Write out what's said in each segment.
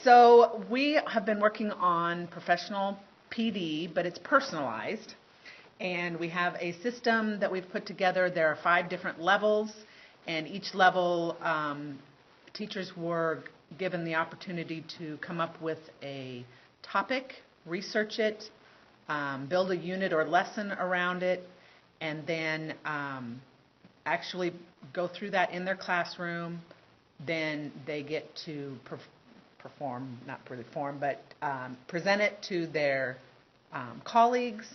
so we have been working on professional PD, but it's personalized. And we have a system that we've put together. There are 5 different levels, and each level, teachers were given the opportunity to come up with a topic, research it, build a unit or lesson around it, and then actually go through that in their classroom. Then they get to present it to their colleagues,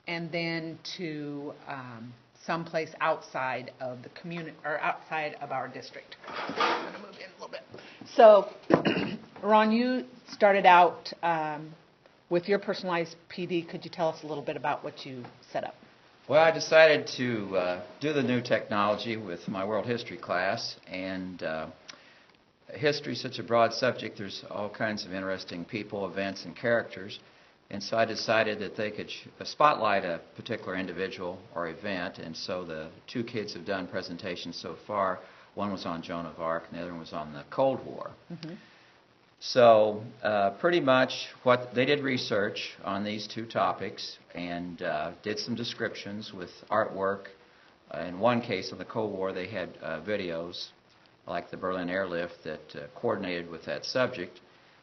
and then to someplace outside of the community or outside of our district. I'm going to move in a little bit. So, Ron, you started out with your personalized PD. Could you tell us a little bit about what you set up? Well, I decided to do the new technology with my world history class, and history is such a broad subject. There's all kinds of interesting people, events, and characters. And so I decided that they could spotlight a particular individual or event. And so the 2 kids have done presentations so far. One was on Joan of Arc, and the other one was on the Cold War. Mm-hmm. So pretty much what they did research on these 2 topics and did some descriptions with artwork. In one case, on the Cold War, they had videos like the Berlin airlift that coordinated with that subject.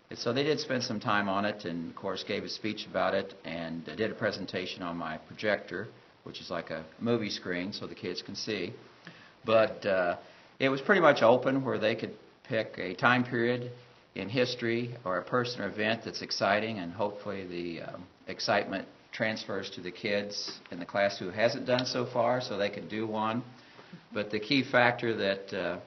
And so they did spend some time on it and, of course, gave a speech about it and did a presentation on my projector, which is like a movie screen so the kids can see. But it was pretty much open where they could pick a time period in history or a person or event that's exciting, and hopefully the excitement transfers to the kids in the class who hasn't done so far so they can do one. But the key factor that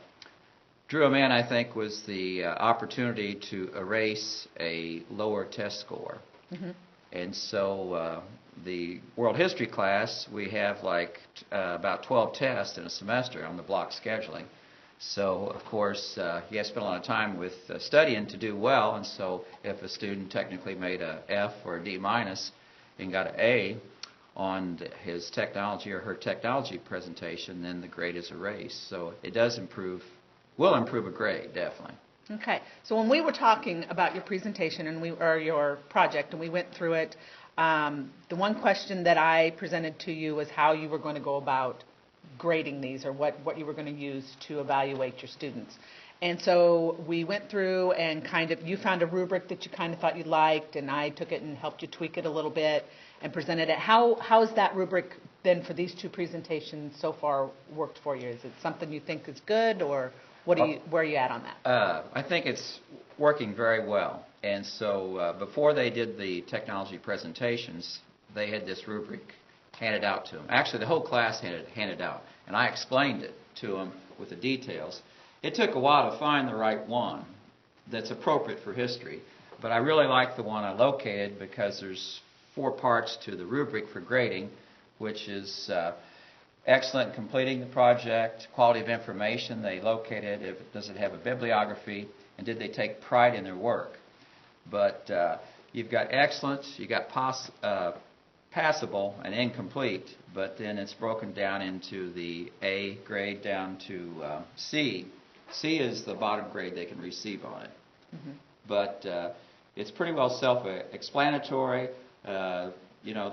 drew them in, I think, was the opportunity to erase a lower test score. Mm-hmm. And so the world history class, we have like about 12 tests in a semester on the block scheduling. So, of course, you have to spend a lot of time with studying to do well. And so if a student technically made a F or a D minus and got an A on his technology or her technology presentation, then the grade is erased. So it does will improve a grade, definitely. Okay. So when we were talking about your presentation or your project, and we went through it, the one question that I presented to you was how you were going to go about grading these, or what you were going to use to evaluate your students. And so we went through and you found a rubric that you kind of thought you liked, and I took it and helped you tweak it a little bit and presented it. How has that rubric then for these 2 presentations so far worked for you? Is it something you think is good, or where are you at on that? I think it's working very well. And so before they did the technology presentations, they had this rubric handed out to them. Actually, the whole class had it handed out, and I explained it to them with the details. It took a while to find the right one that's appropriate for history, but I really like the one I located because there's 4 parts to the rubric for grading, which is excellent in completing the project, quality of information they located, does it have a bibliography, and did they take pride in their work. But you've got excellent, you've got passable and incomplete, but then it's broken down into the A grade down to C. C is the bottom grade they can receive on it. Mm-hmm. But it's pretty well self-explanatory. There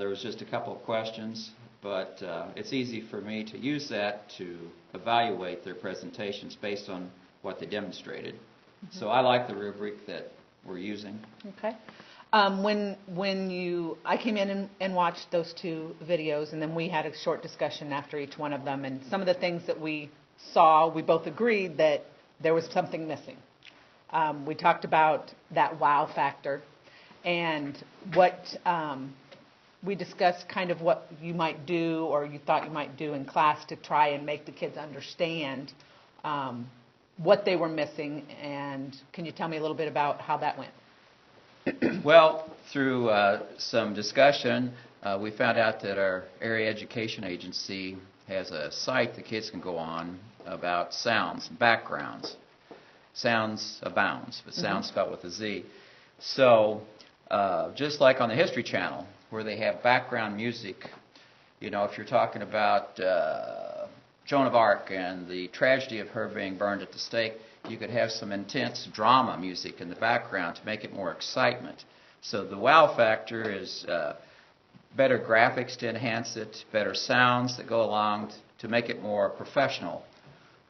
was just a couple of questions, but it's easy for me to use that to evaluate their presentations based on what they demonstrated. Mm-hmm. So I like the rubric that we're using. Okay. I came in and watched those 2 videos, and then we had a short discussion after each one of them, and some of the things that we saw, we both agreed that there was something missing. We talked about that wow factor, and we discussed kind of what you might do or you thought you might do in class to try and make the kids understand what they were missing. And can you tell me a little bit about how that went? Well, through some discussion, we found out that our area education agency has a site the kids can go on about sounds and backgrounds. Sounds abounds, but sounds spelled with a Z. So just like on the History Channel, where they have background music, if you're talking about Joan of Arc and the tragedy of her being burned at the stake, you could have some intense drama music in the background to make it more excitement. So the wow factor is better graphics to enhance it, better sounds that go along to make it more professional,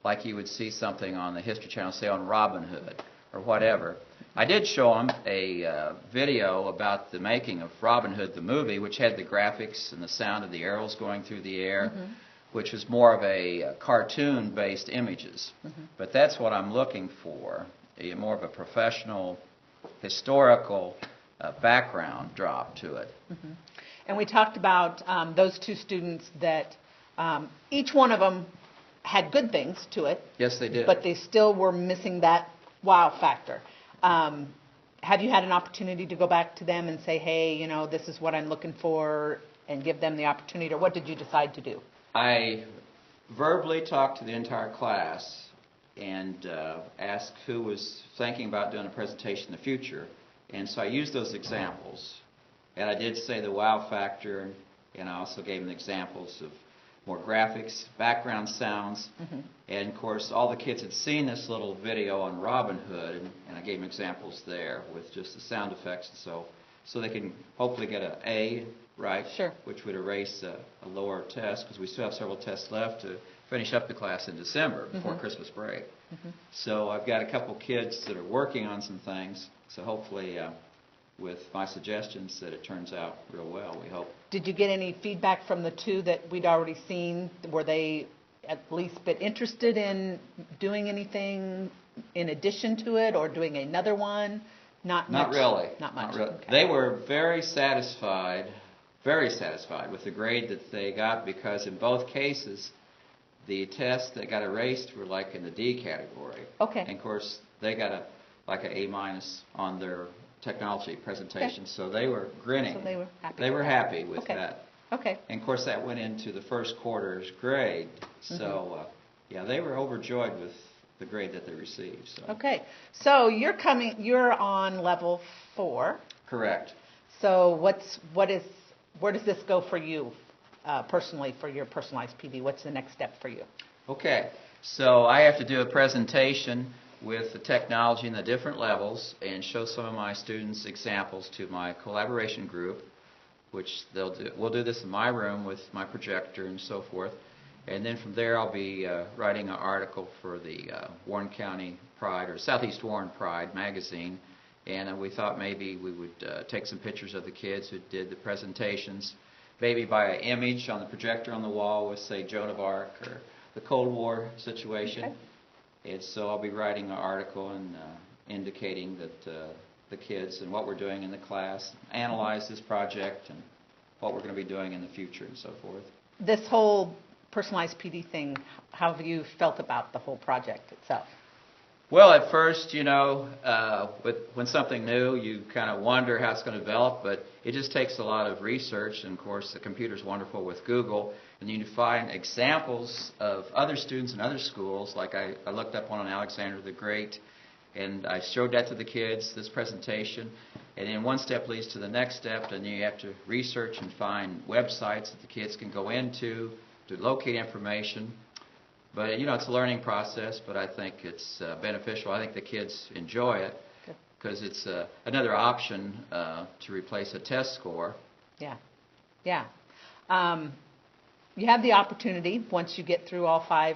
like you would see something on the History Channel, say on Robin Hood or whatever. I did show them a video about the making of Robin Hood, the movie, which had the graphics and the sound of the arrows going through the air, which was more of a cartoon-based images. But that's what I'm looking for, more of a professional, historical background drop to it. And we talked about those two students that each one of them had good things to it. Yes, they did. But they still were missing that wow factor. Have you had an opportunity to go back to them and say, hey, you know, this is what I'm looking for, and give them the opportunity, or what did you decide to do? I verbally talked to the entire class and asked who was thinking about doing a presentation in the future. And so I used those examples. And I did say the wow factor, and I also gave them examples of more graphics, background sounds. And, of course, all the kids had seen this little video on Robin Hood, and I gave them examples there with just the sound effects. So they can hopefully get an A, right? Sure. Which would erase a lower test, because we still have several tests left to finish up the class in December before Christmas break. So I've got a couple kids that are working on some things, so hopefully with my suggestions that it turns out real well, we hope. Did you get any feedback from the two that we'd already seen? Were they at least a bit interested in doing anything in addition to it, or doing another one? Not really. Not much. Really. Okay. They were very satisfied with the grade that they got, because in both cases, the tests that got erased were like in the D category. Okay. And of course, they got an A- on their technology presentation, so they were grinning. So they were happy. They were happy with Okay. that. Okay. And of course, that went into the first quarter's grade. So, yeah, they were overjoyed with the grade that they received. So. Okay. So you're on level 4. Correct. So where does this go for you personally, for your personalized PD? What's the next step for you? Okay. So I have to do a presentation with the technology in the different levels and show some of my students examples to my collaboration group, which we'll do this in my room with my projector and so forth. And then from there I'll be writing an article for the Warren County Pride, or Southeast Warren Pride magazine. And we thought maybe we would take some pictures of the kids who did the presentations, maybe by an image on the projector on the wall with, say, Joan of Arc or the Cold War situation. Okay. And so I'll be writing an article and indicating that the kids and what we're doing in the class, analyze this project and what we're going to be doing in the future and so forth. This whole personalized PD thing, how have you felt about the whole project itself? Well, at first, you know, when something new, you kind of wonder how it's going to develop, but it just takes a lot of research, and of course the computer's wonderful with Google, and you can find examples of other students in other schools. Like I looked up one on Alexander the Great, and I showed that to the kids, this presentation, and then one step leads to the next step, and you have to research and find websites that the kids can go into to locate information. But, you know, it's a learning process, but I think it's beneficial. I think the kids enjoy it because it's another option to replace a test score. Yeah. Yeah. You have the opportunity, once you get through all 5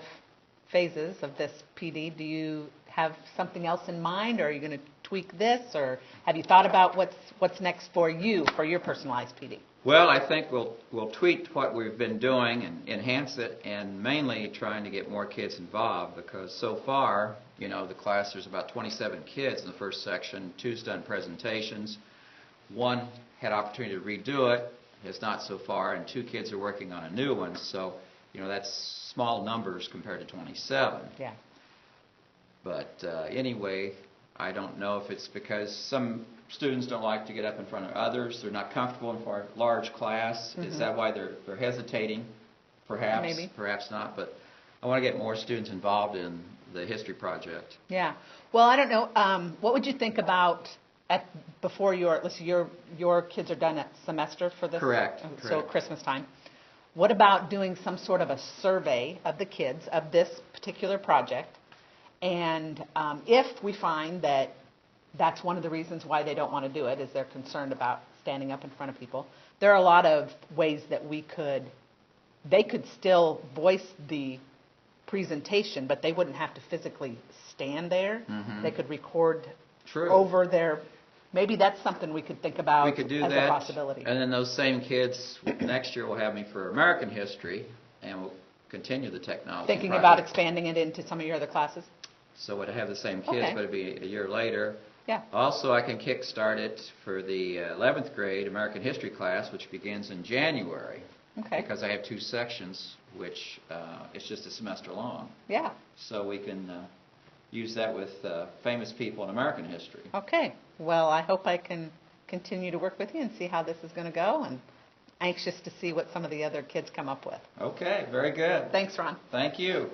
phases of this PD, do you have something else in mind, or are you going to tweak this, or have you thought about what's next for you, for your personalized PD? Well, I think we'll tweak what we've been doing and enhance it, and mainly trying to get more kids involved, because so far, you know, the class, there's about 27 kids in the first section. 2's done presentations. 1 had opportunity to redo it, has not so far, and 2 kids are working on a new one. So, you know, that's small numbers compared to 27. Yeah. But anyway, I don't know if it's because some students don't like to get up in front of others. They're not comfortable in a large class. Is that why they're hesitating? Perhaps. Maybe. Perhaps not. But I want to get more students involved in the history project. Yeah. Well, I don't know. What would you think about before your kids are done at semester for this? Correct. So Christmas time. What about doing some sort of a survey of the kids of this particular project? And if we find that that's one of the reasons why they don't want to do it, is they're concerned about standing up in front of people, there are a lot of ways that they could still voice the presentation, but they wouldn't have to physically stand there. Mhm. They could record True. over their, maybe that's something we could think about We could do as that. a possibility. And then those same kids next year will have me for American history, and we'll continue the technology Thinking project. about expanding it into some of your other classes? So would have the same kids, Okay. but it'd be a year later. Yeah. Also, I can kickstart it for the 11th grade American history class, which begins in January. Okay. Because I have 2 sections, which it's just a semester long. Yeah. So we can use that with famous people in American history. Okay. Well, I hope I can continue to work with you and see how this is going to go, and anxious to see what some of the other kids come up with. Okay, very good. Thanks, Ron. Thank you.